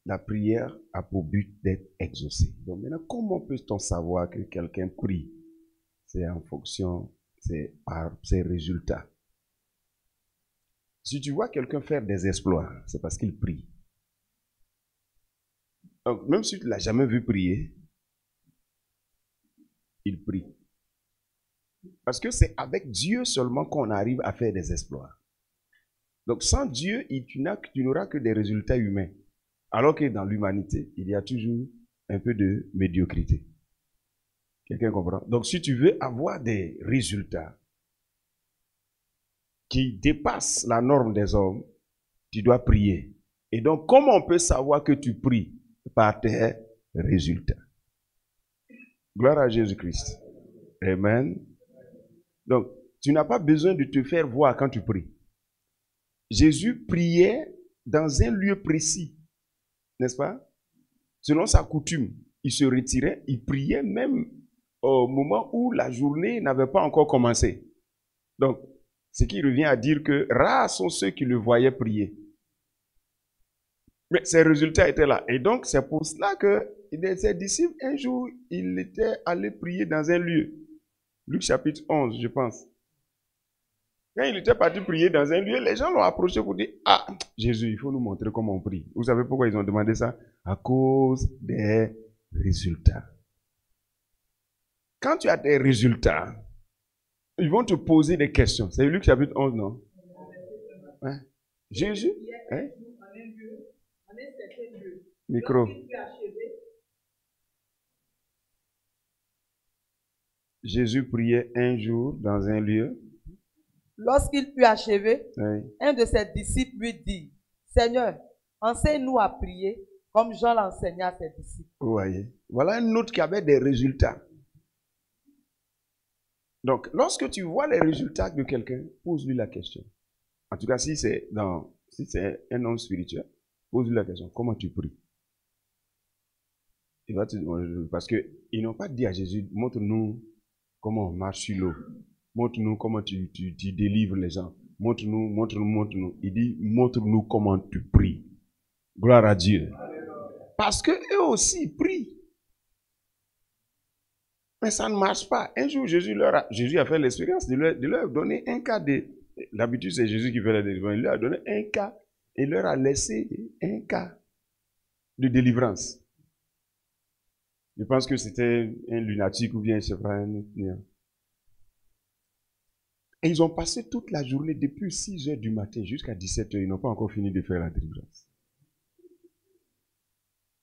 la prière a pour but d'être exaucée. Donc maintenant, comment peut-on savoir que quelqu'un prie? C'est en fonction, c'est par ses résultats. Si tu vois quelqu'un faire des exploits, c'est parce qu'il prie. Donc, même si tu ne l'as jamais vu prier, il prie. Parce que c'est avec Dieu seulement qu'on arrive à faire des exploits. Donc, sans Dieu, tu n'auras que des résultats humains. Alors que dans l'humanité, il y a toujours un peu de médiocrité. Quelqu'un comprend? Donc, si tu veux avoir des résultats qui dépassent la norme des hommes, tu dois prier. Et donc, comment on peut savoir que tu pries? Par tes résultats. Gloire à Jésus-Christ. Amen. Donc, tu n'as pas besoin de te faire voir quand tu pries. Jésus priait dans un lieu précis, n'est-ce pas? Selon sa coutume, il se retirait, il priait même au moment où la journée n'avait pas encore commencé. Donc, ce qui revient à dire que rares sont ceux qui le voyaient prier. Mais ses résultats étaient là. Et donc, c'est pour cela que ses disciples, un jour, il était allé prier dans un lieu. Luc chapitre 11, je pense. Quand il était parti prier dans un lieu, les gens l'ont approché pour dire, ah, Jésus, il faut nous montrer comment on prie. Vous savez pourquoi ils ont demandé ça? À cause des résultats. Quand tu as des résultats, ils vont te poser des questions. C'est Luc chapitre 11, non? Hein? Jésus? Hein? Micro. Jésus priait un jour dans un lieu. Lorsqu'il fut achevé, Oui. un de ses disciples lui dit, Seigneur, enseigne-nous à prier comme Jean l'enseignait à ses disciples. Vous voyez. Voilà un autre qui avait des résultats. Donc, lorsque tu vois les résultats de quelqu'un, pose-lui la question. En tout cas, si c'est un homme spirituel, pose-lui la question. Comment tu pries? Il va te demander, parce qu'ils n'ont pas dit à Jésus, montre-nous comment on marche sur l'eau. Montre-nous comment tu délivres les gens. Montre-nous. Il dit, montre-nous comment tu pries. Gloire à Dieu. Parce que eux aussi prient. Mais ça ne marche pas. Un jour, Jésus a fait l'expérience de leur donner un cas de... D'habitude, c'est Jésus qui fait la délivrance. Il leur a donné un cas et leur a laissé un cas de délivrance. Je pense que c'était un lunatique ou bien, je ne sais pas, Et ils ont passé toute la journée, depuis 6 heures du matin jusqu'à 17 heures. Ils n'ont pas encore fini de faire la délivrance.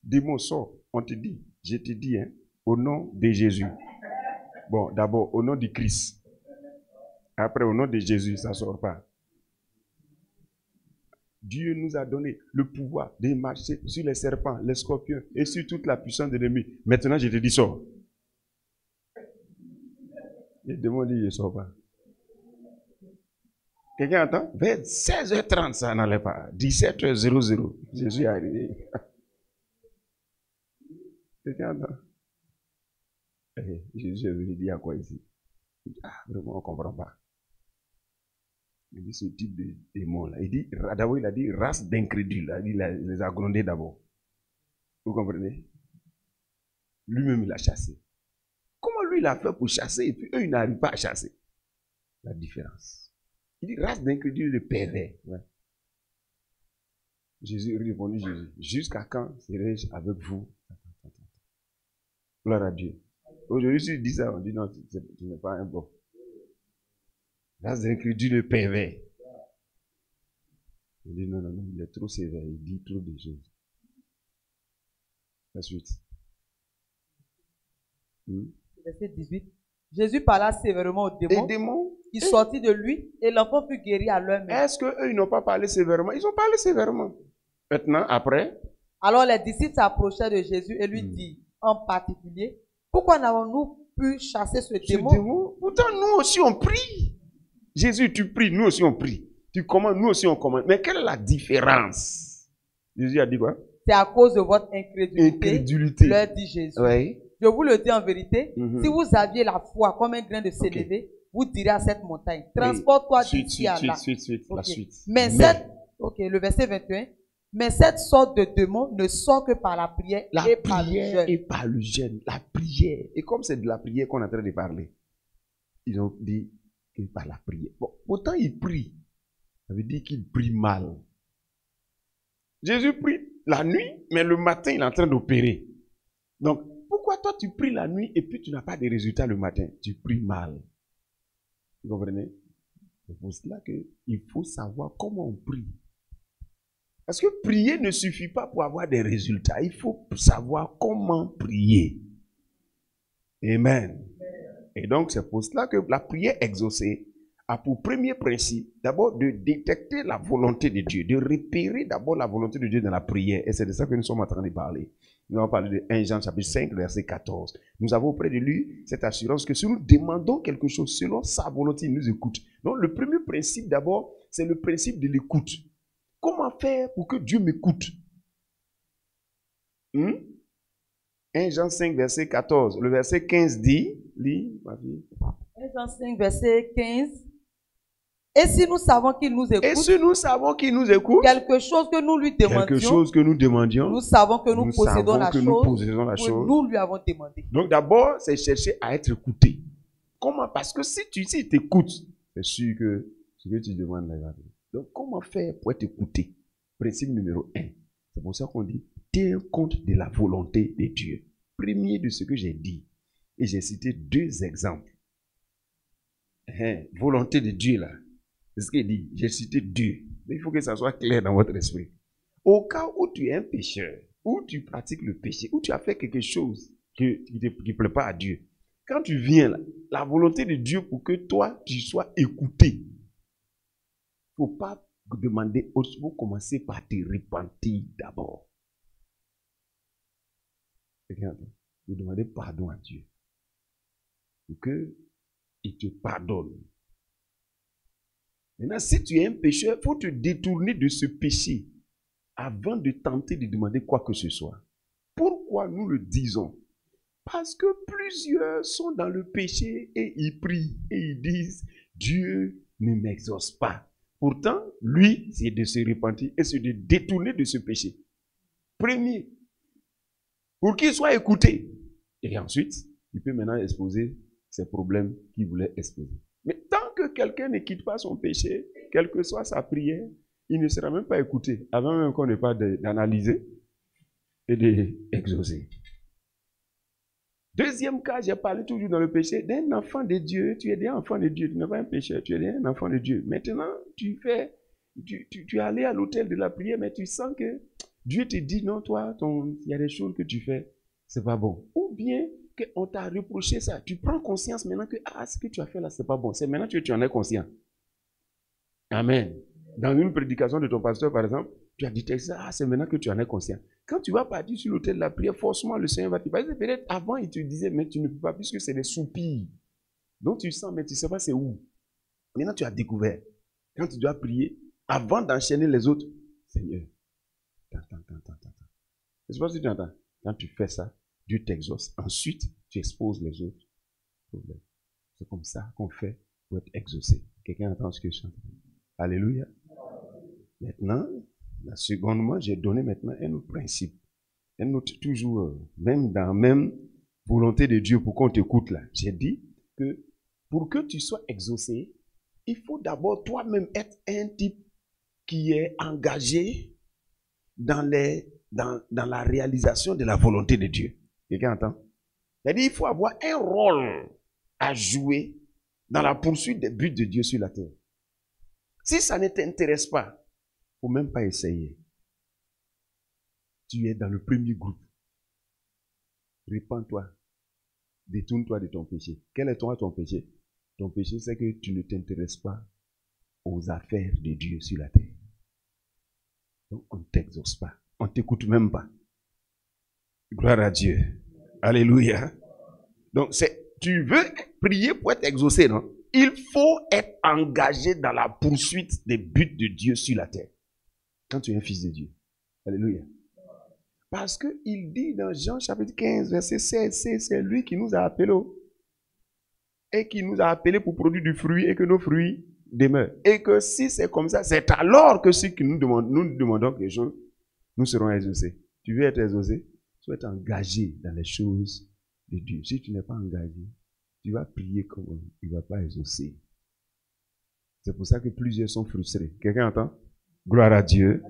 Démon sort, on te dit, je te dis, hein, au nom de Jésus. Bon, d'abord, au nom du Christ. Après, au nom de Jésus, ça ne sort pas. Dieu nous a donné le pouvoir de marcher sur les serpents, les scorpions et sur toute la puissance de l'ennemi. Maintenant, je te dis, sors. Le démon dit, je ne sors pas. Quelqu'un entend? Vers 16h30, ça n'allait pas. 17h00, Jésus est arrivé. Quelqu'un entend? Jésus est venu dire à quoi ici? Ah, vraiment, on ne comprend pas. Il dit ce type de démon-là. D'abord, il a dit race d'incrédules. Il les a grondés d'abord. Vous comprenez? Lui-même, il a chassé. Comment lui, il a fait pour chasser et puis eux, ils n'arrivent pas à chasser? La différence. Il dit race d'incrédules de pervers. Ouais. Jésus répondit, Jésus, jusqu'à quand serai-je avec vous? Gloire à Dieu. Aujourd'hui, si il dit ça, on dit non, tu n'es pas un bon. Race d'incrédules pervers. Il dit non, il est trop sévère, il dit trop de choses. La suite. Verset 18. Jésus parla sévèrement aux démons. Les démons, il sortit de lui et l'enfant fut guéri à l'heure même. Est-ce qu'eux, ils n'ont pas parlé sévèrement? Ils ont parlé sévèrement. Maintenant, après. Alors les disciples s'approchèrent de Jésus et lui dirent en particulier, pourquoi n'avons-nous pu chasser ce démon? Pourtant, nous aussi on prie. Jésus, tu pries, nous aussi on prie. Tu commandes, nous aussi on commande. Mais quelle est la différence? Jésus a dit quoi? C'est à cause de votre incrédulité, leur dit Jésus. Oui. Je vous le dis en vérité, si vous aviez la foi comme un grain de sénévé, vous direz à cette montagne, transporte-toi d'ici à là. La suite. Mais le verset 21, Mais cette sorte de démon ne sort que par la prière La et par le prière jeûne. et par le jeûne. La prière. Et comme c'est de la prière qu'on est en train de parler, ils ont dit que par la prière. Bon, autant ils prient, ça veut dire qu'ils prient mal. Jésus prie la nuit, mais le matin, il est en train d'opérer. Donc, pourquoi toi tu pries la nuit et puis tu n'as pas de résultats le matin? Tu pries mal. Vous comprenez? C'est pour cela qu'il faut savoir comment on prie. Parce que prier ne suffit pas pour avoir des résultats. Il faut savoir comment prier. Amen. Et donc, c'est pour cela que la prière exaucée a pour premier principe d'abord de détecter la volonté de Dieu, de repérer d'abord la volonté de Dieu dans la prière. Et c'est de ça que nous sommes en train de parler. Nous allons parler de 1 Jean chapitre 5, verset 14. Nous avons auprès de lui cette assurance que si nous demandons quelque chose selon sa volonté, il nous écoute. Donc, le premier principe d'abord, c'est le principe de l'écoute. Comment faire pour que Dieu m'écoute? 1 Jean 5, verset 14. Le verset 15 dit, lis, ma fille. 1 Jean 5, verset 15. Et si nous savons qu'il nous écoute, Et si nous savons qu'il nous écoute, quelque chose que nous lui demandions, nous savons que nous possédons la chose que nous lui avons demandé. Donc d'abord, c'est chercher à être écouté. Comment? Parce que si tu t'écoutes, c'est sûr que ce que tu demandes là. Donc comment faire pour être écouté? Principe numéro 1. C'est pour ça qu'on dit, tiens compte de la volonté de Dieu. Premier de ce que j'ai dit. Et j'ai cité 2 exemples. Volonté de Dieu là. C'est ce qu'il dit. J'ai cité 2. Mais il faut que ça soit clair dans votre esprit. Au cas où tu es un pécheur, où tu pratiques le péché, où tu as fait quelque chose qui ne plaît pas à Dieu, quand tu viens là, la volonté de Dieu pour que toi, tu sois écouté, il ne faut pas demander autre chose. Il faut commencer par te repentir d'abord. Vous demandez pardon à Dieu. Pour qu'il te pardonne. Maintenant, si tu es un pécheur, il faut te détourner de ce péché avant de tenter de demander quoi que ce soit. Pourquoi nous le disons? Parce que plusieurs sont dans le péché et ils prient et ils disent Dieu ne m'exauce pas. Pourtant, lui, c'est de se repentir et c'est de détourner de ce péché. Premier, pour qu'il soit écouté. Et ensuite, il peut maintenant exposer ses problèmes qu'il voulait exposer. Mais tant que quelqu'un ne quitte pas son péché, quelle que soit sa prière, il ne sera même pas écouté, avant même qu'on n'ait pas d'analyser et d'exaucer. Deuxième cas, j'ai parlé toujours dans le péché d'un enfant de Dieu. Tu es un enfant de Dieu, tu n'es pas un pécheur, tu es un enfant de Dieu. Maintenant, tu es allé à l'autel de la prière, mais tu sens que Dieu te dit, non, toi, il y a des choses que tu fais, c'est pas bon. Ou bien, qu'on t'a reproché ça. Tu prends conscience maintenant que ce que tu as fait là, c'est pas bon. C'est maintenant que tu en es conscient. Amen. Dans une prédication de ton pasteur, par exemple, tu as dit ça, c'est maintenant que tu en es conscient. Quand tu vas partir sur l'autel de la prière, forcément le Seigneur va te parler. Peut-être avant, il te disait, mais tu ne peux pas, puisque c'est des soupirs. Donc tu sens, mais tu ne sais pas c'est où. Maintenant, tu as découvert. Quand tu dois prier, avant d'enchaîner les autres, Seigneur, attends. Je ne sais pas si tu entends. Quand tu fais ça, Dieu t'exauce. Ensuite, tu exposes les autres problèmes. C'est comme ça qu'on fait pour être exaucé. Quelqu'un entend ce que je chante? Alléluia. Maintenant, secondement, j'ai donné maintenant un autre principe. Un autre, toujours, même dans la même volonté de Dieu pour qu'on t'écoute là. J'ai dit que pour que tu sois exaucé, il faut d'abord toi-même être un type qui est engagé dans la réalisation de la volonté de Dieu. Quelqu'un entend? C'est-à-dire qu'il faut avoir un rôle à jouer dans la poursuite des buts de Dieu sur la terre. Si ça ne t'intéresse pas, il ne faut même pas essayer. Tu es dans le premier groupe. Répands-toi. Détourne-toi de ton péché. Quel est ton péché? Ton péché, c'est que tu ne t'intéresses pas aux affaires de Dieu sur la terre. Donc, on ne t'exauce pas. On ne t'écoute même pas. Gloire à Dieu. Alléluia. Donc, tu veux prier pour être exaucé, non? Il faut être engagé dans la poursuite des buts de Dieu sur la terre. Quand tu es un fils de Dieu. Alléluia. Parce qu'il dit dans Jean chapitre 15, verset 16, c'est lui qui nous a appelés. Et qui nous a appelés pour produire du fruit et que nos fruits demeurent. Et que si c'est comme ça, c'est alors que ce que nous demandons quelque chose, nous serons exaucés. Tu veux être exaucé? Tu dois être engagé dans les choses de Dieu. Si tu n'es pas engagé, tu vas prier comme il ne va pas exaucer. C'est pour ça que plusieurs sont frustrés. Quelqu'un entend? Gloire à Dieu.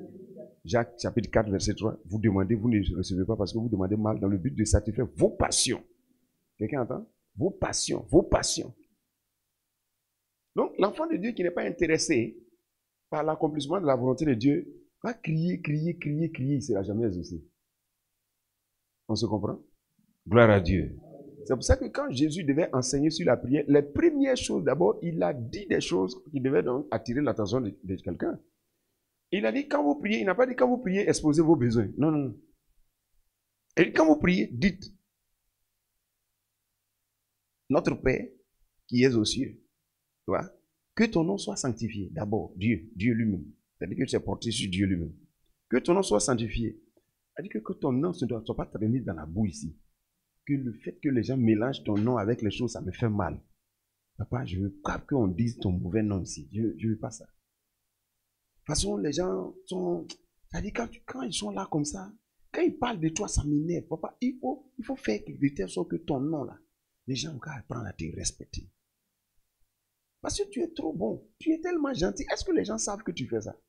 Jacques chapitre 4, verset 3. Vous demandez, vous ne recevez pas parce que vous demandez mal dans le but de satisfaire vos passions. Quelqu'un entend? Vos passions, vos passions. Donc, l'enfant de Dieu qui n'est pas intéressé par l'accomplissement de la volonté de Dieu va crier, crier, crier, crier. Il ne sera jamais exaucé. On se comprend? Gloire à Dieu. C'est pour ça que quand Jésus devait enseigner sur la prière, les premières choses, d'abord, il a dit des choses qui devaient donc attirer l'attention de quelqu'un. Il a dit, quand vous priez, il n'a pas dit, quand vous priez, exposez vos besoins. Non, non, non. Et quand vous priez, dites, notre Père qui est aux cieux, tu vois, que ton nom soit sanctifié. D'abord, Dieu lui-même. C'est-à-dire que tu es porté sur Dieu lui-même. Que ton nom soit sanctifié. C'est-à-dire que ton nom ne doit pas traîner dans la boue ici. Que le fait que les gens mélangent ton nom avec les choses, ça me fait mal. Papa, je veux pas qu'on dise ton mauvais nom ici. Je ne veux pas ça. De toute façon, les gens sont... C'est-à-dire quand ils sont là comme ça, quand ils parlent de toi, ça m'énerve. Papa, il faut faire de telle sorte que ton nom là, les gens vont apprendre à te respecter. Parce que tu es trop bon. Tu es tellement gentil. Est-ce que les gens savent que tu fais ça?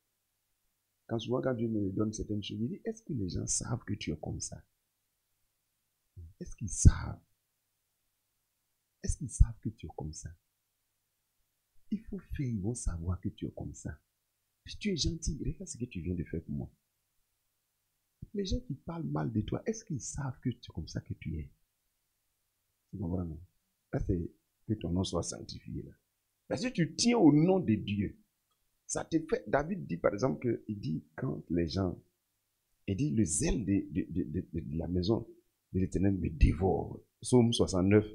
Souvent, quand Dieu me donne certaines choses, il dit, est-ce que les gens savent que tu es comme ça? Est-ce qu'ils savent? Est-ce qu'ils savent que tu es comme ça? Il faut faire, ils vont savoir que tu es comme ça. Si tu es gentil, regarde ce que tu viens de faire pour moi. Les gens qui parlent mal de toi, est-ce qu'ils savent que tu es comme ça que tu es? Tu comprends, non? Là, c'est que ton nom soit sanctifié. Là. Parce que tu tiens au nom de Dieu. Ça te fait. David dit par exemple qu'il dit quand les gens. Il dit le zèle de la maison de l'Éternel me dévore. Psaume 69,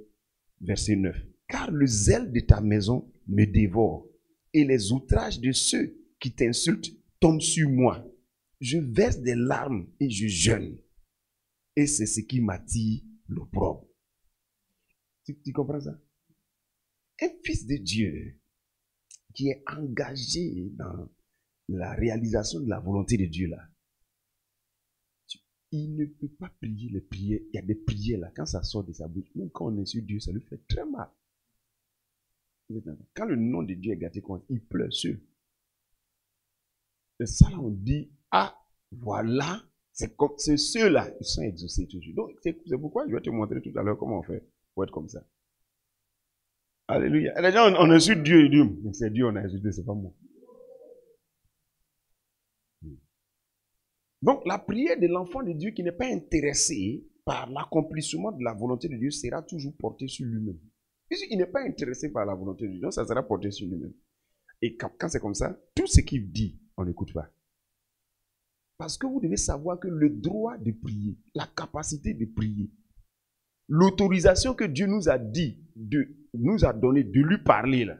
verset 9. Car le zèle de ta maison me dévore. Et les outrages de ceux qui t'insultent tombent sur moi. Je verse des larmes et je jeûne. Et c'est ce qui m'attire l'opprobre. Tu comprends ça? Un fils de Dieu qui est engagé dans la réalisation de la volonté de Dieu là, il ne peut pas prier les prières. Il y a des prières là, quand ça sort de sa bouche, même quand on insulte Dieu, ça lui fait très mal. Quand le nom de Dieu est gâté, il pleure seul. Et ça là, on dit, ah, voilà, c'est ceux-là, ils sont exaucés toujours. Donc, c'est pourquoi je vais te montrer tout à l'heure comment on fait pour être comme ça. Alléluia. Et les gens, on insulte Dieu et Dieu. C'est Dieu, on a insulté, c'est pas moi. Donc, la prière de l'enfant de Dieu qui n'est pas intéressé par l'accomplissement de la volonté de Dieu sera toujours portée sur lui-même. Puisqu'il n'est pas intéressé par la volonté de Dieu, donc ça sera porté sur lui-même. Et quand c'est comme ça, tout ce qu'il dit, on n'écoute pas. Parce que vous devez savoir que le droit de prier, la capacité de prier, l'autorisation que Dieu nous a dit, nous a donné de lui parler, là,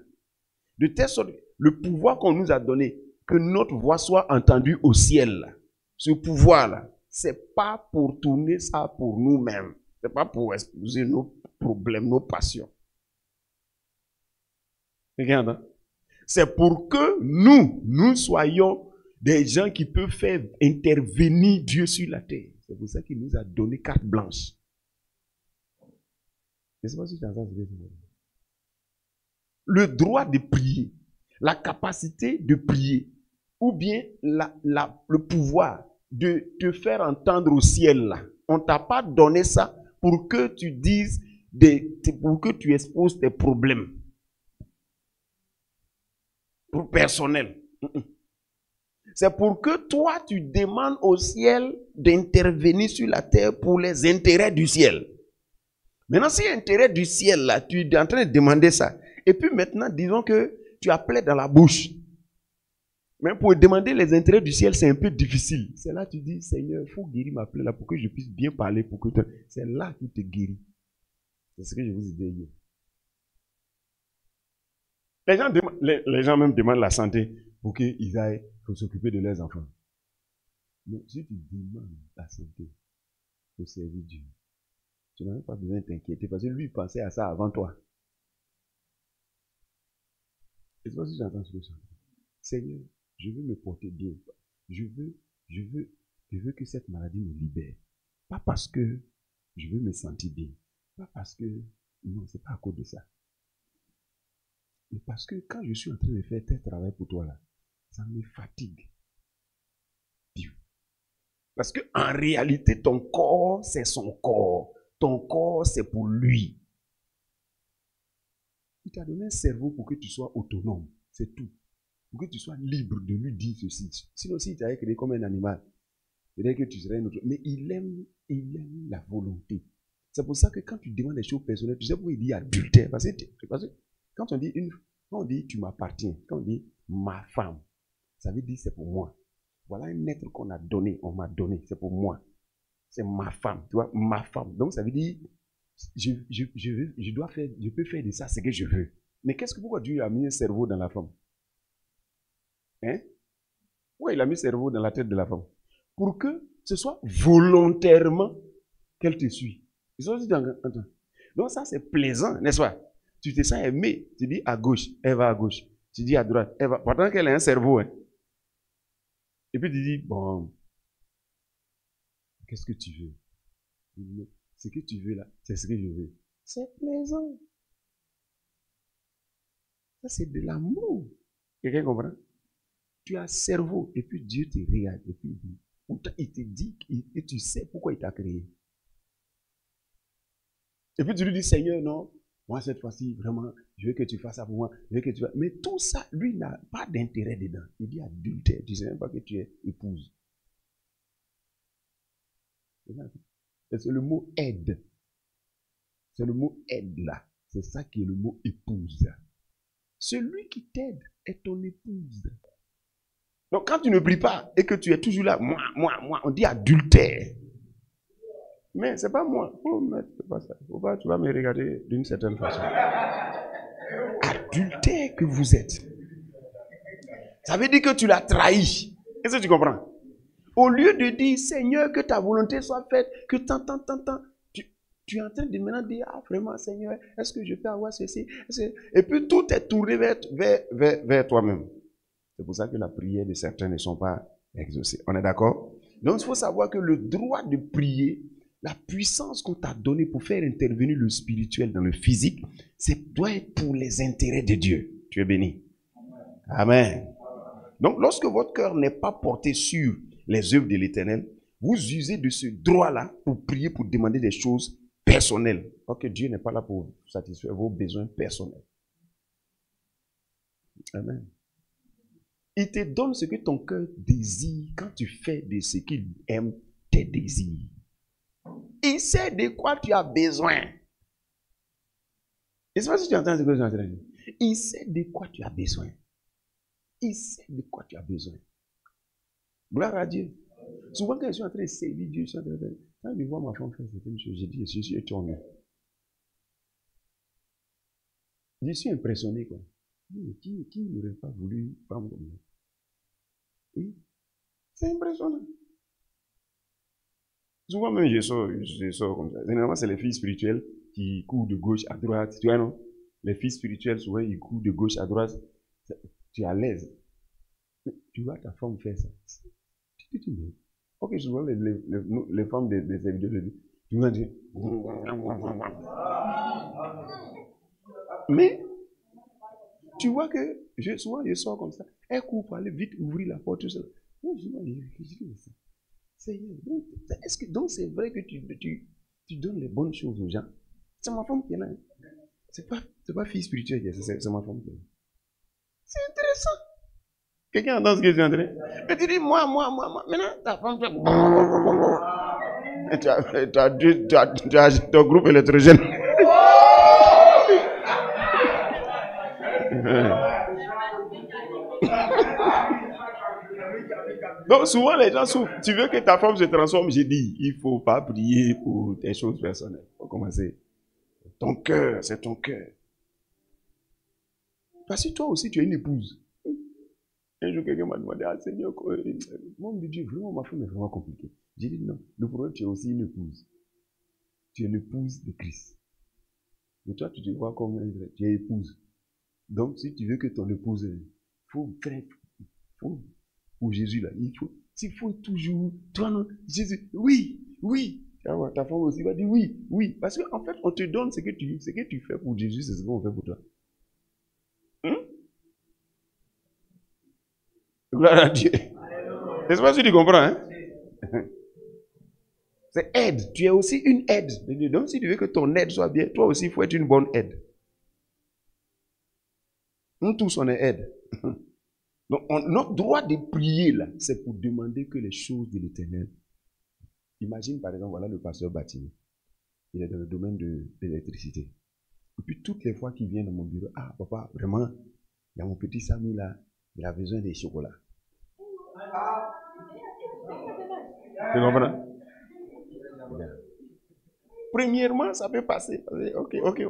de telle sorte, le pouvoir qu'on nous a donné, que notre voix soit entendue au ciel, là, ce pouvoir-là, c'est pas pour tourner ça pour nous-mêmes. C'est pas pour exposer nos problèmes, nos passions. Regarde. C'est pour que nous soyons des gens qui peuvent faire intervenir Dieu sur la terre. C'est pour ça qu'il nous a donné carte blanche. Je ne sais pas si tu entends ce que je dis. Le droit de prier, la capacité de prier, ou bien le pouvoir de te faire entendre au ciel là. On ne t'a pas donné ça pour que tu dises, pour que tu exposes tes problèmes. Pour personnel. C'est pour que toi, tu demandes au ciel d'intervenir sur la terre pour les intérêts du ciel. Maintenant, si l'intérêt du ciel, là, tu es en train de demander ça. Et puis maintenant, disons que tu as plaie dans la bouche. Mais pour demander les intérêts du ciel, c'est un peu difficile. C'est là que tu dis, Seigneur, il faut guérir ma plaie là pour que je puisse bien parler. C'est là qu'il te guérit. C'est ce que je vous ai dit hier. Les gens même demandent la santé pour qu'ils aillent s'occuper de leurs enfants. Mais si tu demandes la santé pour servir Dieu, tu n'as même pas besoin de t'inquiéter parce que lui, il pensait à ça avant toi. Et c'est pas si j'entends ce que ça. Seigneur, je veux me porter bien. Je veux je veux que cette maladie me libère. Pas parce que je veux me sentir bien. Pas parce que, non, c'est pas à cause de ça. Mais parce que quand je suis en train de faire tel travail pour toi là, ça me fatigue. Parce que en réalité, ton corps, c'est son corps. Ton corps, c'est pour lui. Il t'a donné un cerveau pour que tu sois autonome. C'est tout. Pour que tu sois libre de lui dire ceci. Sinon, s'il t'avait créé comme un animal, peut-être que tu serais un autre. Mais il aime la volonté. C'est pour ça que quand tu demandes des choses personnelles, tu sais pourquoi il dit adultère. Parce que quand on dit tu m'appartiens, quand on dit ma femme, ça veut dire c'est pour moi. Voilà un être qu'on a donné, on m'a donné, c'est pour moi. C'est ma femme, tu vois, ma femme. Donc ça veut dire, je peux faire de ça ce que je veux. Mais pourquoi Dieu a mis un cerveau dans la femme? Hein? Pourquoi il a mis un cerveau dans la tête de la femme? Pour que ce soit volontairement qu'elle te suit. Donc ça c'est plaisant, n'est-ce pas? Tu te sens aimé, tu dis à gauche, elle va à gauche. Tu dis à droite, elle va. Pourtant qu'elle a un cerveau, hein. Et puis tu dis, bon, qu'est-ce que tu veux? Ce que tu veux là, c'est ce que je veux. C'est plaisant. Ça, c'est de l'amour. Quelqu'un comprend? Tu as un cerveau, et puis Dieu te regarde, et puis il te dit, et tu sais pourquoi il t'a créé. Et puis tu lui dis, Seigneur, non, moi cette fois-ci, vraiment, je veux que tu fasses ça pour moi. Je veux que tu fasses. Mais tout ça, lui, n'a pas d'intérêt dedans. Il dit adultère. Tu ne sais même pas que tu es épouse. C'est le mot aide. C'est le mot aide là. C'est ça qui est le mot épouse. Celui qui t'aide est ton épouse. Donc quand tu ne pries pas et que tu es toujours là, moi, on dit adultère. Mais c'est pas moi. Oh, mais c'est pas ça. Faut pas, tu vas me regarder d'une certaine façon. Adultère que vous êtes. Ça veut dire que tu l'as trahi. Est-ce que tu comprends? Au lieu de dire, Seigneur, que ta volonté soit faite, que tant, tu es en train de maintenant dire, ah vraiment, Seigneur, est-ce que je peux avoir ceci? Et puis tout est tourné vers toi-même. C'est pour ça que la prière de certains ne sont pas exaucées. On est d'accord? Donc il faut savoir que le droit de prier, la puissance qu'on t'a donnée pour faire intervenir le spirituel dans le physique, doit être pour les intérêts de Dieu. Tu es béni. Amen. Donc lorsque votre cœur n'est pas porté sur les œuvres de l'Éternel, vous usez de ce droit-là pour prier, pour demander des choses personnelles. Parce que Dieu n'est pas là pour satisfaire vos besoins personnels. Amen. Il te donne ce que ton cœur désire quand tu fais de ce qu'il aime tes désirs. Il sait de quoi tu as besoin. Je ne sais pas si tu entends ce que je suis en train de dire. Il sait de quoi tu as besoin. Il sait de quoi tu as besoin. Gloire à Dieu. Souvent quand je suis en train de servir Dieu, quand je vois ma femme faire certaines choses, je dis, je suis étonné. Je suis impressionné, quoi. Qui n'aurait pas voulu femme comme moi? Oui, c'est impressionnant. Souvent même je sors comme ça. Généralement, c'est les filles spirituelles qui courent de gauche à droite. Tu vois, non? Les filles spirituelles, souvent, ils courent de gauche à droite. Tu es à l'aise. Mais tu vois ta femme faire ça. Tu te dis, ok, souvent, les femmes des vidéos le disent. Tu vas dire. Mais, tu vois que, souvent, je sors comme ça. Elle court pour aller vite ouvrir la porte, tout ça. Moi, je dis ça. Seigneur, donc c'est vrai que tu donnes les bonnes choses aux gens. C'est ma femme qui est là. C'est pas fille spirituelle, c'est ma femme qui est là. C'est intéressant. Quelqu'un entend ce que je suis en train? Mais tu dis, moi. Maintenant, ta femme fait. Tu as ton groupe électrogène. Donc souvent les gens souffrent. Tu veux que ta femme se transforme, j'ai dit, il ne faut pas prier pour tes choses personnelles. Il faut commencer. Ton cœur, c'est ton cœur. Parce que toi aussi, tu es une épouse. Un jour, quelqu'un m'a demandé, ah Seigneur, mon Dieu, vraiment, ma femme est vraiment compliquée. J'ai dit non, le problème, tu es aussi une épouse. Tu es l'épouse de Christ. Mais toi, tu te vois comme tu es épouse. Donc, si tu veux que ton épouse, pour Jésus, là, s'il faut toujours, toi non, Jésus, oui, oui. Ta femme aussi va dire oui, oui. Parce qu'en fait, on te donne ce que tu fais pour Jésus, c'est ce qu'on fait pour toi. Gloire à Dieu. N'est-ce pas si tu comprends, hein? C'est aide. Tu es aussi une aide. Donc, si tu veux que ton aide soit bien, toi aussi, il faut être une bonne aide. Nous tous, on est aide. Donc, notre droit de prier, là, c'est pour demander que les choses de l'éternel. Imagine, par exemple, voilà le pasteur Batini. Il est dans le domaine de l'électricité. Et puis, toutes les fois qu'il vient dans mon bureau, ah, papa, vraiment, il y a mon petit Samy là, il a besoin des chocolats. Tu comprends? Premièrement, ça peut passer. Ok.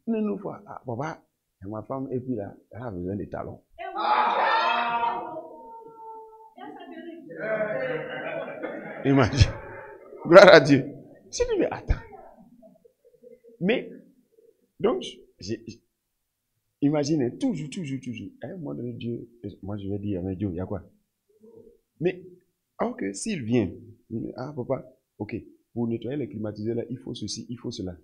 Une fois, ah, papa, ma femme, et puis là, elle a besoin des talons. Imagine. Gloire à Dieu. Je dis, mais attends. Mais, donc, imaginez, toujours. À un moment donné, Dieu, moi je vais dire, mais Dieu, il y a quoi? Mais, ok, s'il vient, ah, papa, ok, pour nettoyer les climatiseurs là, il faut ceci, il faut cela.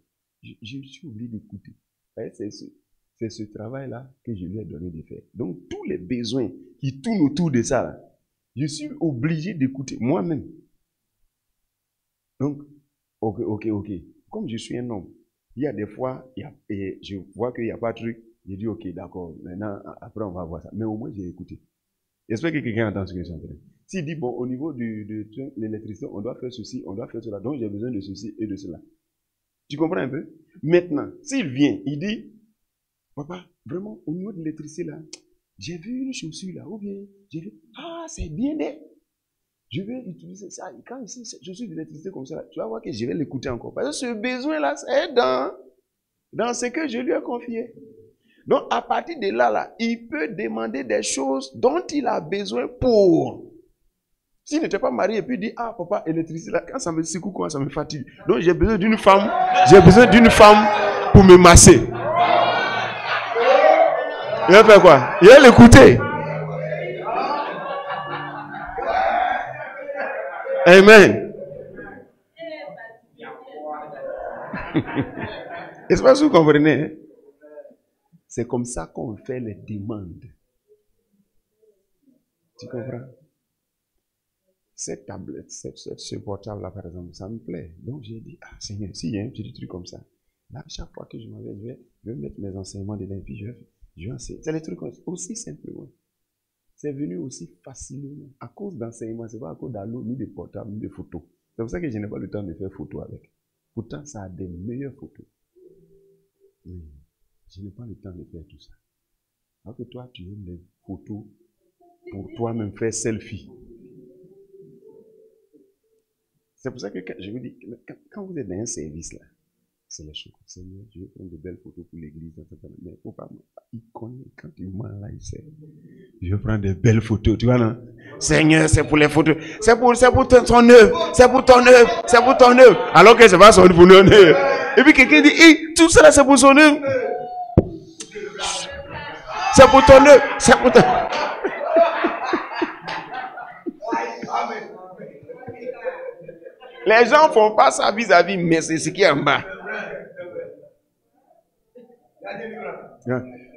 Je suis obligé d'écouter. C'est ce travail-là que je lui ai donné de faire. Donc, tous les besoins qui tournent autour de ça, là, je suis obligé d'écouter moi-même. Donc, ok. Comme je suis un homme, il y a des fois, je vois qu'il n'y a pas de truc, je dis ok, d'accord, maintenant, après on va voir ça. Mais au moins, j'ai écouté. J'espère que quelqu'un entend ce que je suis en train de dire. S'il dit, bon, au niveau de l'électricité, on doit faire ceci, on doit faire cela, donc j'ai besoin de ceci et de cela. Tu comprends un peu? Maintenant, s'il vient, il dit, papa, vraiment, au niveau de l'électricité là, j'ai vu une chaussure là, ou bien, j'ai vu, ah, c'est bien net. Je vais utiliser ça. Et quand je suis de l'électricité comme ça, là, tu vas voir que je vais l'écouter encore. Parce que ce besoin-là, c'est dans ce que je lui ai confié. Donc, à partir de là, il peut demander des choses dont il a besoin pour. S'il n'était pas marié et puis il dit, ah, papa, électricité, là, quand ça me secoue, quand ça me fatigue. Donc, j'ai besoin d'une femme pour me masser. Il va faire quoi? Il va l'écouter. Amen. Est-ce que vous comprenez? C'est comme ça qu'on fait les demandes. Tu comprends? Cette tablette, ce portable-là, par exemple, ça me plaît. Donc j'ai dit, ah Seigneur, s'il y a un petit truc comme ça, là, chaque fois que je m'en vais, je vais mettre mes enseignements dedans et puis je vais enseigner. C'est les trucs aussi simplement. C'est venu aussi facilement. À cause d'enseignement, c'est pas à cause d'allô, ni de portable, ni de photos. C'est pour ça que je n'ai pas le temps de faire photos avec. Pourtant, ça a des meilleures photos. Oui. Je n'ai pas le temps de faire tout ça. Alors que toi, tu aimes des photos pour toi-même faire selfie. C'est pour ça que je vous dis, quand vous êtes dans un service là, c'est la chose. Seigneur, je veux prendre de belles photos pour l'église. Mais il ne faut pas. Il connaît quand il ment là, il sait. Je veux prendre de belles photos, tu vois, non? Seigneur, c'est pour les photos. C'est pour ton œuvre. C'est pour ton œuvre. C'est pour ton œuvre. Alors que c'est pas son œuvre pour notre œuvre. Et puis quelqu'un dit, hey, tout ça là, c'est pour son œuvre. C'est pour ton œuvre. C'est pour ton. Les gens ne font pas ça vis-à-vis, mais c'est ce qui est en bas.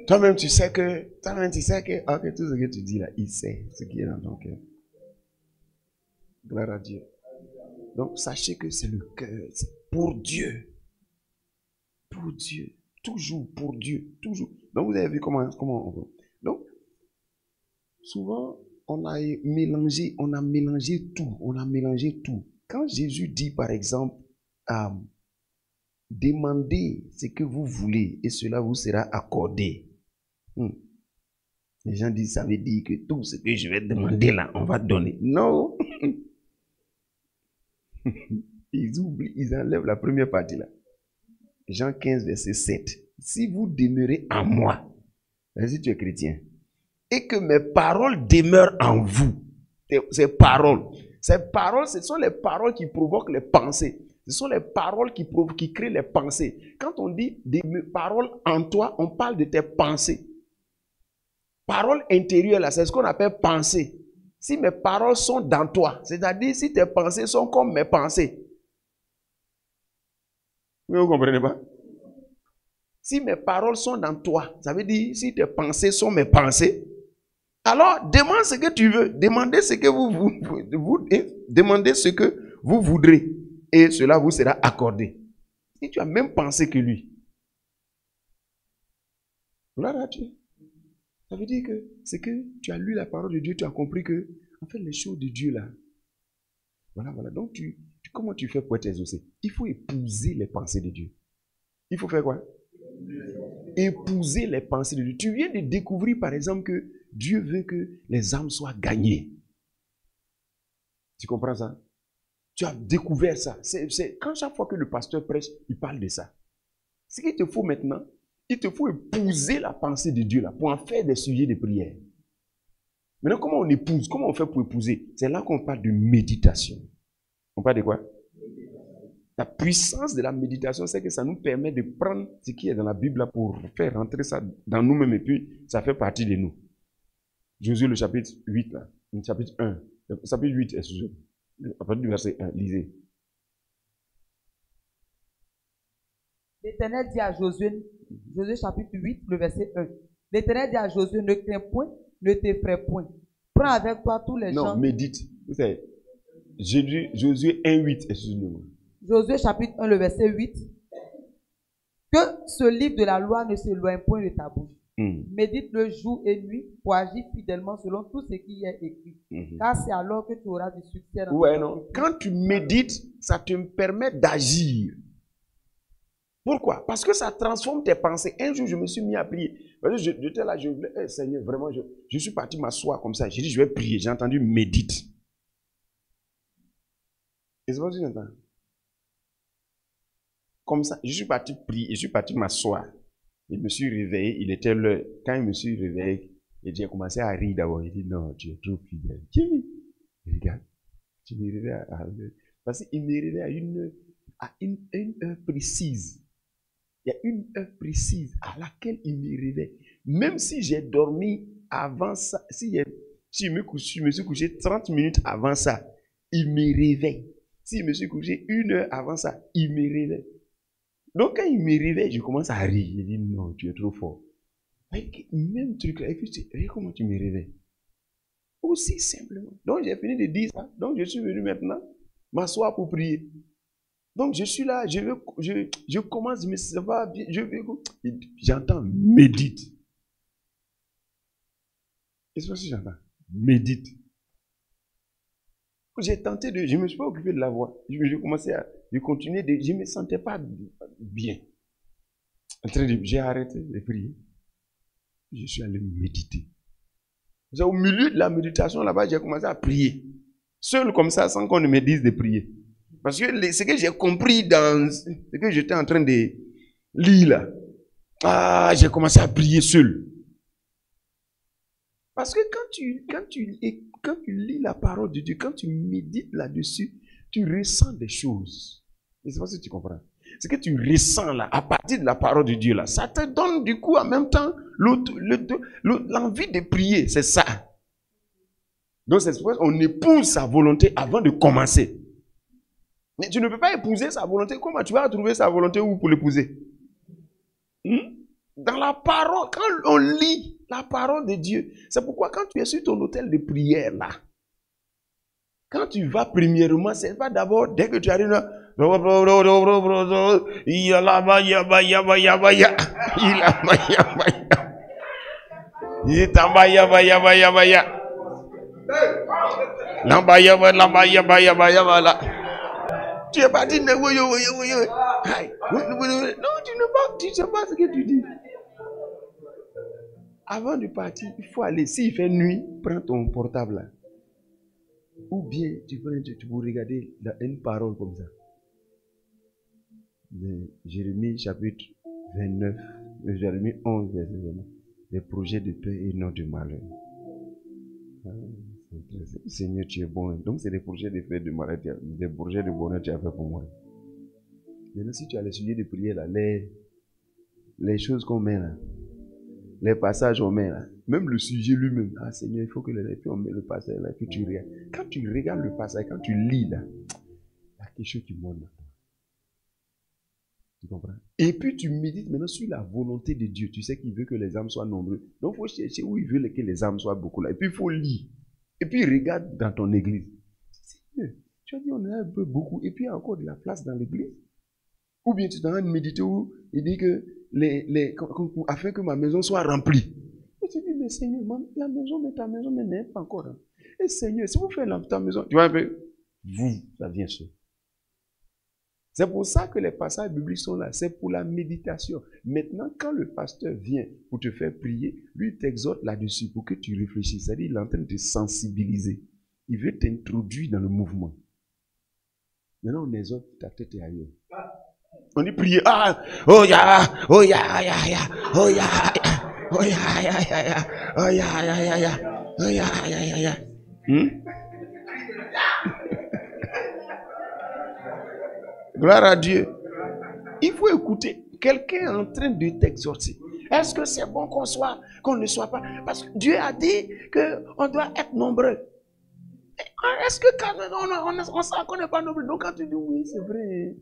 Toi-même, tu sais que, ok, tout ce que tu dis là, il sait ce qui est dans ton cœur. Gloire à Dieu. Donc, sachez que c'est le cœur, c'est pour Dieu. Pour Dieu. Toujours pour Dieu. Toujours. Donc, vous avez vu comment on veut. Donc, souvent, on a mélangé tout. Quand Jésus dit, par exemple, demandez ce que vous voulez et cela vous sera accordé. Les gens disent, ça veut dire que tout ce que je vais demander là, on va donner. Non. Ils oublient, ils enlèvent la première partie là. Jean 15, verset 7. Si vous demeurez en moi, si tu es chrétien, et que mes paroles demeurent en vous, ces paroles, ce sont les paroles qui provoquent les pensées. Ce sont les paroles qui créent les pensées. Quand on dit des paroles en toi, on parle de tes pensées. Parole intérieure, là, c'est ce qu'on appelle pensée. Si mes paroles sont dans toi, c'est-à-dire si tes pensées sont comme mes pensées. Vous ne comprenez pas? Si mes paroles sont dans toi, ça veut dire si tes pensées sont mes pensées, alors demande ce que tu veux. Demandez ce que demandez ce que vous voudrez et cela vous sera accordé. Si tu as même pensé que lui. Voilà, ça veut dire que c'est que tu as lu la parole de Dieu, tu as compris que, en fait, les choses de Dieu là, voilà. Donc, comment tu fais pour être exaucé? Il faut épouser les pensées de Dieu. Il faut faire quoi? Épouser les pensées de Dieu. Tu viens de découvrir, par exemple, que Dieu veut que les âmes soient gagnées. Tu comprends ça? Tu as découvert ça. Quand chaque fois que le pasteur prêche, il parle de ça. Ce qu'il te faut maintenant, il te faut épouser la pensée de Dieu là, pour en faire des sujets de prière. Maintenant, comment on épouse? Comment on fait pour épouser? C'est là qu'on parle de méditation. On parle de quoi? La puissance de la méditation, c'est que ça nous permet de prendre ce qui est dans la Bible là pour faire rentrer ça dans nous-mêmes et puis ça fait partie de nous. Josué le chapitre 8 là, le chapitre 1, le chapitre 8, excusez-moi, à partir du verset 1, lisez. L'Éternel dit à Josué, Josué chapitre 8, le verset 1. L'Éternel dit à Josué, ne crains point, ne t'effraie point. Prends avec toi tous les gens. Non, médite. Vous savez, Josué 1, 8, excusez-moi. Josué chapitre 1, le verset 8. Que ce livre de la loi ne s'éloigne point de ta bouche. Médite le jour et nuit pour agir fidèlement selon tout ce qui est écrit. Car c'est alors que tu auras du succès. Ouais, non. Quand tu médites, ça te permet d'agir. Pourquoi? Parce que ça transforme tes pensées. Un jour, je me suis mis à prier. J'étais là, je voulais, Seigneur, vraiment, je suis parti m'asseoir comme ça. J'ai dit, je vais prier. J'ai entendu médite. Et c'est pas ce que j'entends. Comme ça, je suis parti prier, je suis parti m'asseoir. Je me suis réveillé, il était l'heure. Quand je me suis réveillé, j'ai commencé à rire d'abord. Il dit, non, tu es trop fidèle. Regarde, tu me réveilles à l'heure. Parce qu'il me réveille à une heure précise. Il y a une heure précise à laquelle il me réveille. Même si j'ai dormi avant ça, si je me suis couché 30 minutes avant ça, il me réveille. Si je me suis couché 1 heure avant ça, il me réveille. Donc quand il me réveille, je commence à rire. Je dis non, tu es trop fort. Même truc là, et puis regarde comment tu me réveilles. Aussi simplement. Donc j'ai fini de dire ça. Donc je suis venu maintenant m'asseoir pour prier. Donc je suis là, je commence, mais ça va bien, j'entends médite. Qu'est-ce que j'entends? Médite. J'ai tenté je ne me suis pas occupé de la voix. Je continuais, je ne me sentais pas bien. J'ai arrêté de prier. Je suis allé méditer. Au milieu de la méditation, là-bas, j'ai commencé à prier. Seul comme ça, sans qu'on ne me dise de prier. Parce que ce que j'ai compris dans ce que j'étais en train de lire là, j'ai commencé à prier seul. Parce que quand tu lis la parole de Dieu, quand tu médites là-dessus, tu ressens des choses. Je ne sais pas si tu comprends. Ce que tu ressens là, à partir de la parole de Dieu là, ça te donne du coup en même temps l'envie de prier, c'est ça. Donc c'est pourquoi on épouse sa volonté avant de commencer. Mais tu ne peux pas épouser sa volonté. Comment tu vas trouver sa volonté où pour l'épouser? Dans la parole, quand on lit la parole de Dieu, c'est pourquoi quand tu es sur ton hôtel de prière là, quand tu vas premièrement, c'est pas d'abord, dès que tu arrives là, tu es parti. Non, tu ne sais pas ce que tu dis. Avant de partir, il faut aller. S'il fait nuit, prends ton portable là. Ou bien tu peux regarder une parole comme ça. Jérémie chapitre 29, Jérémie 11, verset 29. Les projets de paix et non de malheur. Seigneur, tu es bon. Donc c'est des projets de paix et de malheur, des projets de bonheur que tu as fait pour moi. Maintenant, si tu as les sujets de prière là, les choses qu'on met là, les passages on met là, même le sujet lui-même. Ah Seigneur, il faut que puis on met le passage là, puis tu regardes. Quand tu regardes le passage, quand tu lis là, il y a quelque chose qui monte là. Tu comprends? Et puis tu médites maintenant sur la volonté de Dieu. Tu sais qu'il veut que les âmes soient nombreuses. Donc il faut chercher où il veut que les âmes soient beaucoup là. Et puis il faut lire. Et puis regarde dans ton église. Tu as dit on a un peu beaucoup. Et puis il y a encore de la place dans l'église. Ou bien tu es en train de méditer où il dit que afin que ma maison soit remplie. Et tu dis mais Seigneur, la maison, mais ta maison n'est pas encore. Hein. Et Seigneur, si vous faites ta maison, tu vois un peu, ça vient seul. C'est pour ça que les passages bibliques sont là. C'est pour la méditation. Maintenant, quand le pasteur vient pour te faire prier, lui, il t'exhorte là-dessus pour que tu réfléchisses. C'est-à-dire, il est en train de te sensibiliser. Il veut t'introduire dans le mouvement. Maintenant, on exhorte, ta tête est ailleurs. On dit prier. Ah, oh ya, oh ya, ya, ya, oh ya, ya, oh ya, ya, ya, ya, oh ya, ya, ya, ya, oh ya, ya, ya, ya. Gloire à Dieu. Il faut écouter. Quelqu'un est en train de t'exhorter. Est-ce que c'est bon qu'on ne soit pas? Parce que Dieu a dit qu'on doit être nombreux. Est-ce que quand on sent qu'on n'est pas nombreux, donc quand tu dis oui, c'est vrai.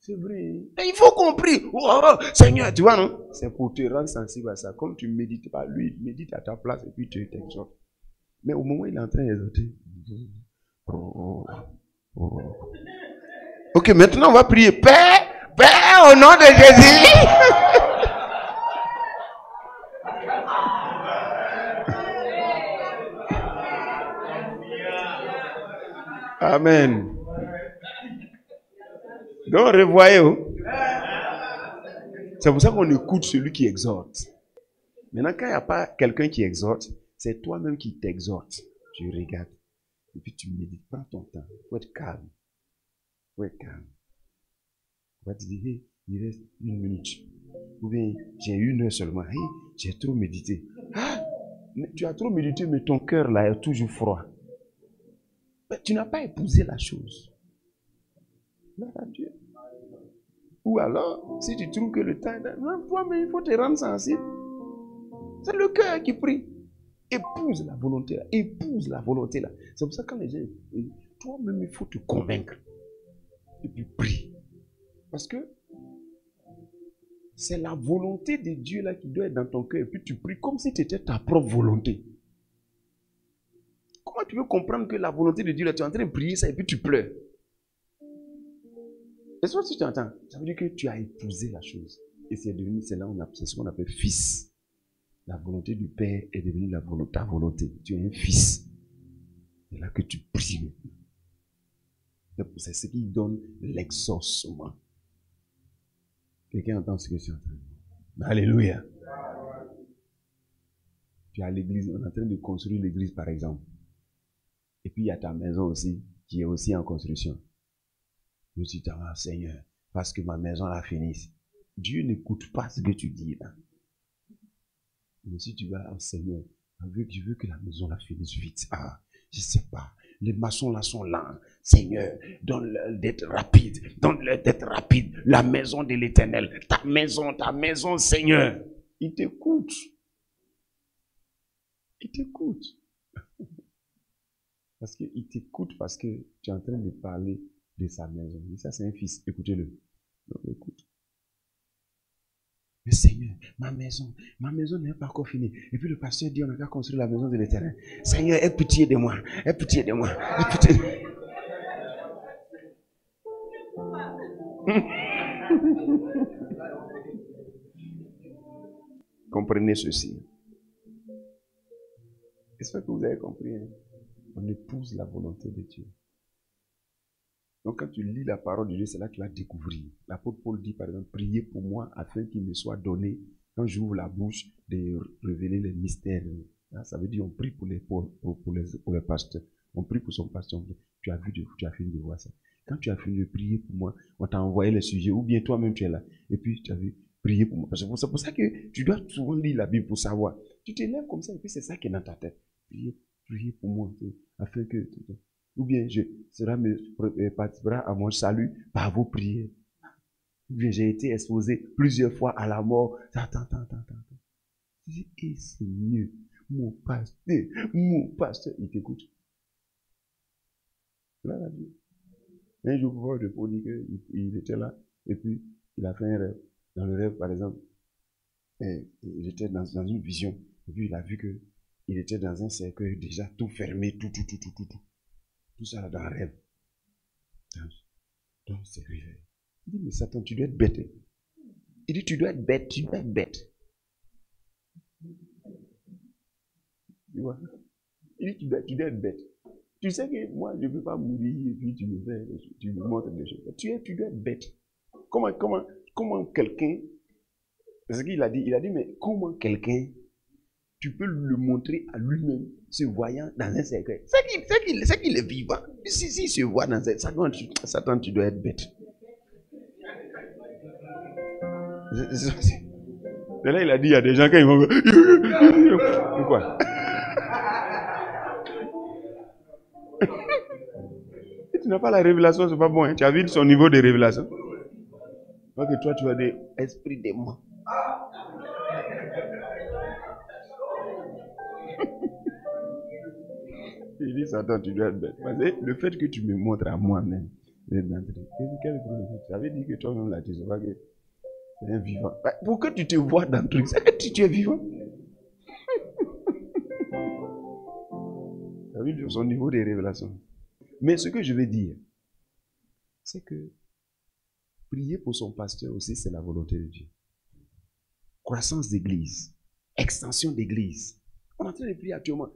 C'est vrai. Et il faut qu'on prie. Oh, Seigneur, tu vois, non? C'est pour te rendre sensible à ça. Comme tu ne médites pas, lui, il médite à ta place et puis tu t'exhortes. Mais au moment où il est en train d'exhorter. Ok, maintenant on va prier. Père, au nom de Jésus. Amen. Donc, revoyez. C'est pour ça qu'on écoute celui qui exhorte. Maintenant, quand il n'y a pas quelqu'un qui exhorte, c'est toi-même qui t'exhorte. Tu regardes. Et puis tu médites. Prends ton temps. Il faut être calme. Il faut être calme. On va te dire, hey, il reste 1 minute. Ou bien, j'ai 1 heure seulement. Hey, j'ai trop médité. Ah, tu as trop médité, mais ton cœur là est toujours froid. Mais tu n'as pas épousé la chose. Gloire à Dieu. Ou alors, si tu trouves que le temps est... Non, toi-même, il faut te rendre sensible. C'est le cœur qui prie. Épouse la volonté là. Épouse la volonté là. C'est pour ça que quand les gens... Toi-même, il faut te convaincre. Et puis prie. Parce que c'est la volonté de Dieu là qui doit être dans ton cœur. Et puis tu pries comme si c'était ta propre volonté. Comment tu veux comprendre que la volonté de Dieu là, tu es en train de prier ça et puis tu pleures? Est-ce que tu entends? Ça veut dire que tu as épousé la chose. Et c'est devenu, c'est ce qu'on appelle fils. La volonté du Père est devenue ta volonté. Tu es un fils. C'est là que tu pries. C'est ce qui donne l'exaucement. Quelqu'un entend ce que je suis en train de dire? Alléluia. Tu es à l'église, on est en train de construire l'église par exemple. Et puis il y a ta maison aussi, qui est aussi en construction. Je suis dit, ah, Seigneur, parce que ma maison la finisse. Dieu n'écoute pas ce que tu dis là. Mais si tu vas, oh, Seigneur, je veux que la maison la finisse vite. Ah, je ne sais pas. Les maçons là sont lents. Seigneur, donne-leur d'être rapide. Donne-leur d'être rapide. La maison de l'Éternel. Ta maison, Seigneur. Il t'écoute. Il t'écoute. Parce qu'il t'écoute parce que tu es en train de parler de sa maison. Et ça, c'est un fils. Écoutez-le. Donc, écoute. Mais Seigneur, ma maison n'est pas encore finie. Et puis le pasteur dit, on a qu'à construire la maison de l'Éternel. Seigneur, aie pitié de moi. Aie pitié de moi. Aie pitié de moi. Comprenez ceci. J'espère que vous avez compris. Hein? On épouse la volonté de Dieu. Donc quand tu lis la parole de Dieu, c'est là que tu vas découvrir. L'apôtre Paul dit par exemple, priez pour moi afin qu'il me soit donné, quand j'ouvre la bouche, de révéler les mystères. Ça veut dire on prie pour les pasteurs. On prie pour son pasteur. Tu as fini de voir ça. Quand tu as fini de prier pour moi, on t'a envoyé les sujets, ou bien toi-même tu es là. Et puis tu as vu, prier pour moi. C'est pour ça que tu dois souvent lire la Bible pour savoir. Tu te lèves comme ça et puis c'est ça qui est dans ta tête. Priez pour moi, afin que... Ou bien cela participera à mon salut par vos prières. Ou bien j'ai été exposé plusieurs fois à la mort. Attends. Tu dis, et Seigneur, mon pasteur, il t'écoute. Là, la vie. Un jour, le pour dire qu'il était là, et puis il a fait un rêve. Dans le rêve, par exemple, j'étais dans une vision, et puis il a vu que il était dans un cercueil déjà tout fermé, tout. Tout ça là dans le rêve. Donc c'est réveillé. Il dit, mais Satan, tu dois être bête. Il dit, tu dois être bête. Tu vois? Il dit, tu dois être bête. Tu sais que moi, je ne peux pas mourir et puis tu me montres des choses. Tu dois être bête. Comment quelqu'un, c'est ce qu'il a dit, mais comment quelqu'un, tu peux le montrer à lui-même, se voyant dans un cercueil. C'est qu'il est vivant. Si il se voit dans un cercueil, Satan, tu dois être bête. Et là, il a dit, il y a des gens quand ils vont... Pourquoi? Tu n'as pas la révélation, c'est pas bon. Hein? Tu as vu son niveau de révélation? Donc toi, tu as des esprits démons. Il dit, Satan, tu dois être bête. Parce que le fait que tu me montres à moi-même, quel problème? Tu avais dit que toi-même là, tu sais pas que c'est un vivant. Pour que tu te vois dans le truc, c'est que tu es vivant. Tu as vu son niveau de révélation. Mais ce que je veux dire, c'est que prier pour son pasteur aussi, c'est la volonté de Dieu. Croissance d'église, extension d'église. On est en train de prier actuellement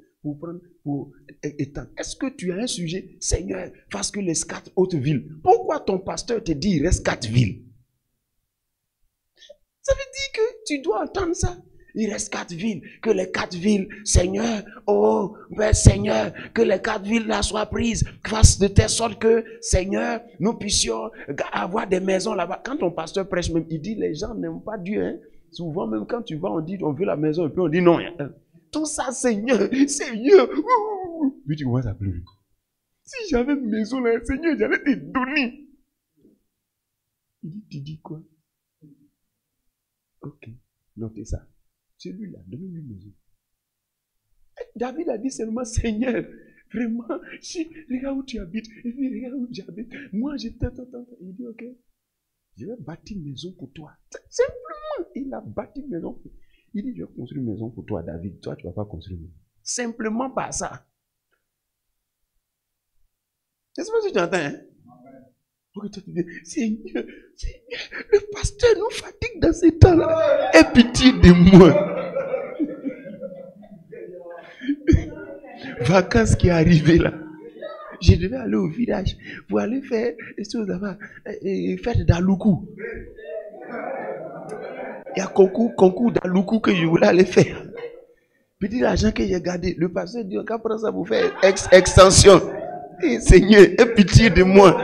pour étendre. Est-ce que tu as un sujet, Seigneur, fasse que les 4 autres villes. Pourquoi ton pasteur te dit il reste 4 villes? Ça veut dire que tu dois entendre ça. Il reste 4 villes. Que les 4 villes, Seigneur, oh, ben Seigneur, que les 4 villes là soient prises. Fasse de telle sorte que, Seigneur, nous puissions avoir des maisons là-bas. Quand ton pasteur prêche même, il dit les gens n'aiment pas Dieu. Hein? Souvent même quand tu vas, on dit on veut la maison et puis on dit non. Hein? Tout ça, Seigneur. Puis tu commences à pleurer. Si j'avais une maison là, Seigneur, j'allais te donner. Il dit, tu dis quoi? Ok, notez ça. Celui-là, donne-lui une maison. David a dit seulement, Seigneur, vraiment, regarde où tu habites, et puis regarde où j'habite. Moi, j'étais tant. Il dit, ok, je vais bâtir une maison pour toi. Simplement, il a bâti une maison. Il dit, je vais construire une maison pour toi, David. Toi, tu ne vas pas construire une maison. Simplement par ça. C'est pas ce que tu entends, hein? Pour que tu te dises, Seigneur, le pasteur nous fatigue dans ces temps-là. Aie pitié de moi. Vacances qui est arrivée là. Je devais aller au village pour aller faire des choses là-bas. Fête d'Aloukou. Il y a concours d'Aloukou que je voulais aller faire. Petit l'argent que j'ai gardé, le pasteur dit, on va prendre ça pour faire extension. Et Seigneur, aie pitié de moi.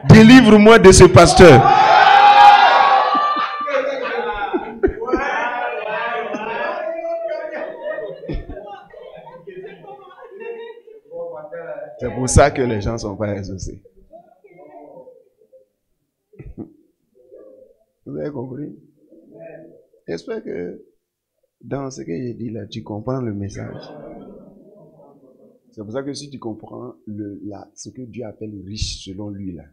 Délivre-moi de ce pasteur. C'est pour ça que les gens ne sont pas exaucés. Vous avez compris? J'espère que dans ce que j'ai dit là, tu comprends le message. C'est pour ça que si tu comprends ce que Dieu appelle riche selon lui là,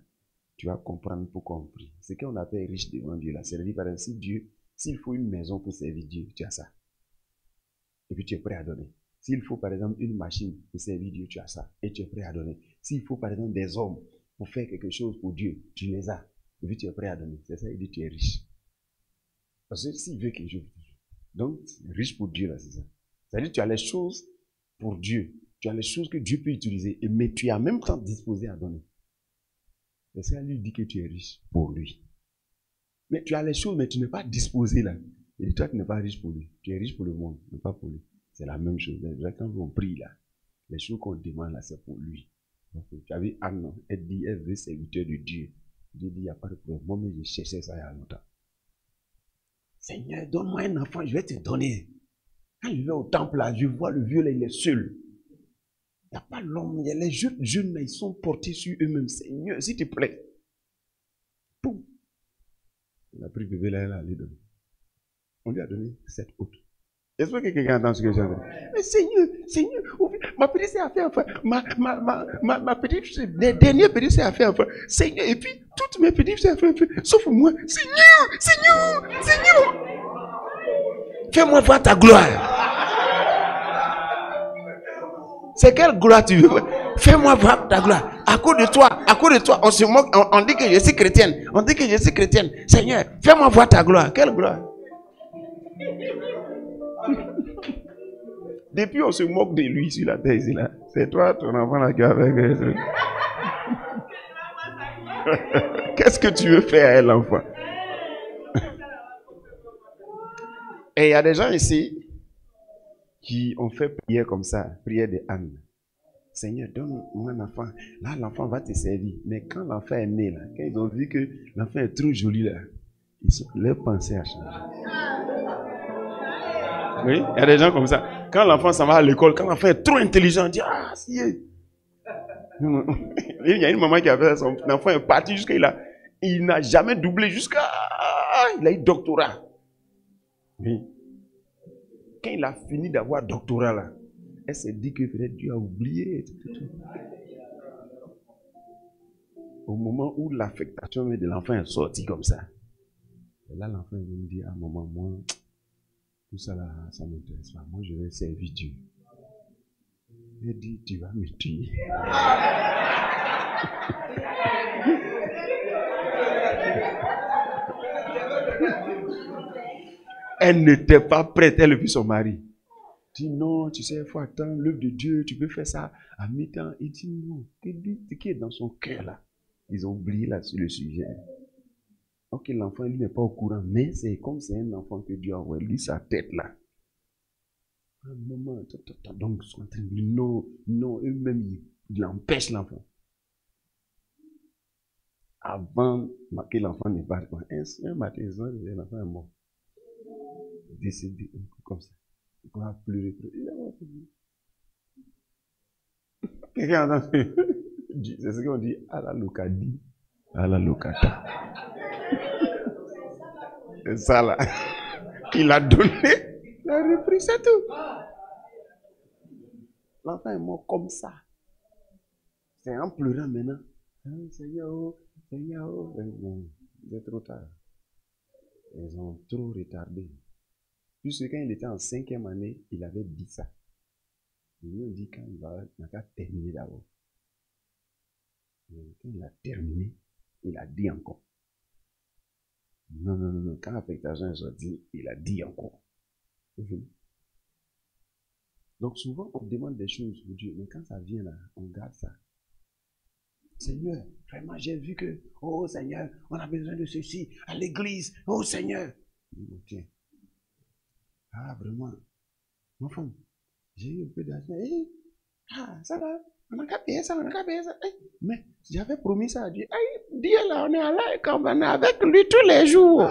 tu vas comprendre pourquoi on prie. Ce qu'on appelle riche devant Dieu là, c'est-à-dire par exemple, s'il faut une maison pour servir Dieu, tu as ça. Et puis tu es prêt à donner. S'il faut par exemple une machine pour servir Dieu, tu as ça. Et tu es prêt à donner. S'il faut par exemple des hommes pour faire quelque chose pour Dieu, tu les as. Et puis tu es prêt à donner. C'est ça, il dit tu es riche. Parce que s'il veut quelque chose, donc riche pour Dieu là, c'est ça. C'est-à-dire tu as les choses pour Dieu. Tu as les choses que Dieu peut utiliser, mais tu es en même temps disposé à donner. C'est ça, lui dit que tu es riche pour lui. Mais tu as les choses, mais tu n'es pas disposé là. Il dit, toi, tu n'es pas riche pour lui. Tu es riche pour le monde, mais pas pour lui. C'est la même chose. Quand on prie là, les choses qu'on demande là, c'est pour lui. Donc, tu as vu Anne, elle dit, elle veut serviteur de Dieu. Dieu dit, il n'y a pas de problème. Moi, mais je cherchais ça il y a longtemps. Seigneur, donne-moi un enfant, je vais te donner. Quand je vais au temple là, je vois le vieux là, il est seul. Il n'y a pas l'homme, il y a les jeunes là, ils sont portés sur eux-mêmes. Seigneur, s'il te plaît. Poum. Il a pris le bébé là, elle a allé donner. On lui a donné 7 autres. J'espère que quelqu'un entend ce que j'ai dit. Mais Seigneur, ma petite sœur a fait enfant. Ma petite sœur, les dernières petites sœurs a fait enfant. Seigneur, et puis toutes mes petites sœurs ont fait enfant. Sauf moi. Seigneur. Fais-moi voir ta gloire. C'est quelle gloire tu veux? Fais-moi voir ta gloire. À cause de toi, on se moque, on dit que je suis chrétienne. Seigneur, fais-moi voir ta gloire. Quelle gloire? Depuis, on se moque de lui sur la terre ici, là. C'est toi, ton enfant, là, qui est avec. Qu'est-ce que tu veux faire à elle, l'enfant? Et il y a des gens ici qui ont fait prière comme ça, prière de Anne. Seigneur, donne-moi un enfant. Là, l'enfant va te servir. Mais quand l'enfant est né, là, quand ils ont vu que l'enfant est trop joli, là, leur pensée a changé. Oui, il y a des gens comme ça. Quand l'enfant s'en va à l'école, quand l'enfant est trop intelligent, on dit, ah, si. Il y a une maman qui a fait son enfant est parti il n'a jamais doublé il a eu doctorat. Oui. Quand il a fini d'avoir doctorat là, elle s'est dit que peut-être Dieu a oublié. Au moment où l'affectation de l'enfant est sortie comme ça, et là l'enfant vient me dire, ah maman, moi, tout ça là, ça ne m'intéresse pas. Moi, je vais servir Dieu. Il dit, tu vas me tuer. Elle n'était pas prête, elle a vu son mari. Il dit non, tu sais, il faut attendre l'œuvre de Dieu, tu peux faire ça à mi-temps. Il dit non, ce qui est dans son cœur là. Ils ont oublié là sur le sujet. Ok, l'enfant lui n'est pas au courant, mais c'est comme c'est un enfant que Dieu a envoyé, lui sa tête là. Maman, donc ils sont en train de dire non, eux-mêmes ils empêchent l'enfant. Avant que l'enfant ne parte, un matin, l'enfant est mort. Décédé, comme ça. Il va pleurer. Quelqu'un entend? C'est ce qu'on dit à la locadi, à la locata. C'est ça là. Il a donné, il a repris, c'est tout. L'enfant est mort comme ça. C'est en pleurant maintenant. Seigneur, c'est trop tard. Ils ont trop retardé. Puisque quand il était en 5e année, il avait dit ça. Ils lui ont dit quand il va terminer d'abord. Quand il a terminé, il a dit encore. Non. Quand l'affectation est sortie, il a dit encore. Donc souvent, on demande des choses pour Dieu, mais quand ça vient là, on garde ça. Seigneur, vraiment, j'ai vu que, oh Seigneur, on a besoin de ceci à l'église. Oh Seigneur. Tiens. Ah, vraiment. Mon femme, j'ai eu un peu d'argent. Ça va. On n'a qu'à payer ça. Mais j'avais promis ça à Dieu. Dieu là, on est là quand on est avec lui tous les jours.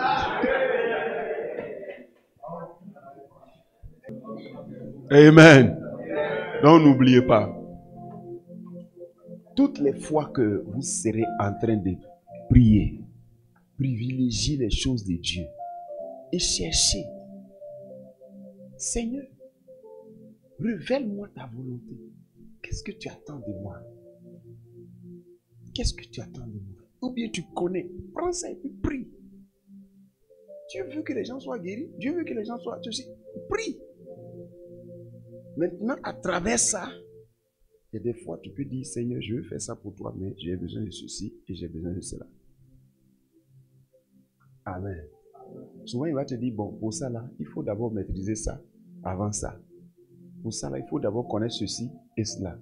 Amen. Donc n'oubliez pas. Toutes les fois que vous serez en train de prier, privilégiez les choses de Dieu et cherchez. Seigneur, révèle-moi ta volonté. Qu'est-ce que tu attends de moi? Qu'est-ce que tu attends de moi? Ou bien tu connais. Prends ça et puis prie. Dieu veut que les gens soient guéris. Dieu veut que les gens soient... Prie. Maintenant, à travers ça, il y a des fois, tu peux dire, Seigneur, je veux faire ça pour toi, mais j'ai besoin de ceci et j'ai besoin de cela. Amen. Souvent, il va te dire, bon, pour ça, là, il faut d'abord maîtriser ça avant ça. Pour ça, là, il faut d'abord connaître ceci et cela.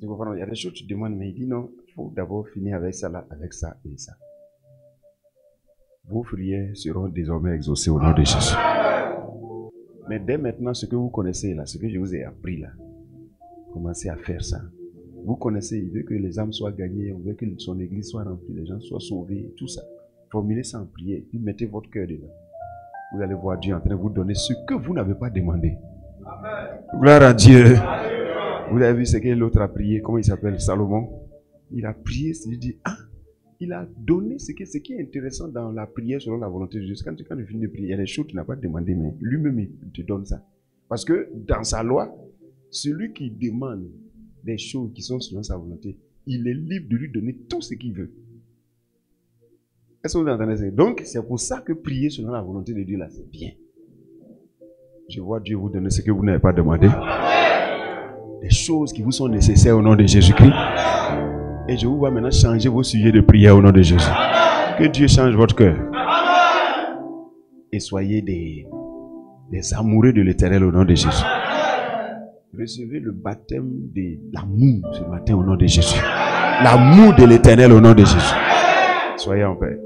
Tu comprends? Il y a des choses que tu demandes, mais il dit non, il faut d'abord finir avec ça, là, avec ça et ça. Vos prières seront désormais exaucées au nom de Jésus. Mais dès maintenant, ce que vous connaissez là, ce que je vous ai appris là, commencez à faire ça. Vous connaissez, il veut que les âmes soient gagnées, on veut que son église soit remplie, les gens soient sauvés, tout ça. Formulez ça en prière, puis mettez votre cœur dedans. Vous allez voir Dieu en train de vous donner ce que vous n'avez pas demandé. Amen. Gloire à Dieu. Amen. Vous avez vu ce que l'autre a prié, comment il s'appelle, Salomon? Il a prié, il dit, il a donné ce qui est intéressant dans la prière selon la volonté de Dieu. Quand tu finis de prier, il y a des choses que tu n'as pas demandé, mais lui-même, il te donne ça. Parce que dans sa loi, celui qui demande des choses qui sont selon sa volonté, il est libre de lui donner tout ce qu'il veut. Est-ce que vous entendez ça? Donc, c'est pour ça que prier selon la volonté de Dieu, là, c'est bien. Je vois Dieu vous donner ce que vous n'avez pas demandé. Des choses qui vous sont nécessaires au nom de Jésus-Christ. Et je vous vois maintenant changer vos sujets de prière au nom de Jésus. Que Dieu change votre cœur. Et soyez des amoureux de l'Éternel au nom de Jésus. Recevez le baptême de l'amour ce matin au nom de Jésus. L'amour de l'Éternel au nom de Jésus. Soyez en paix.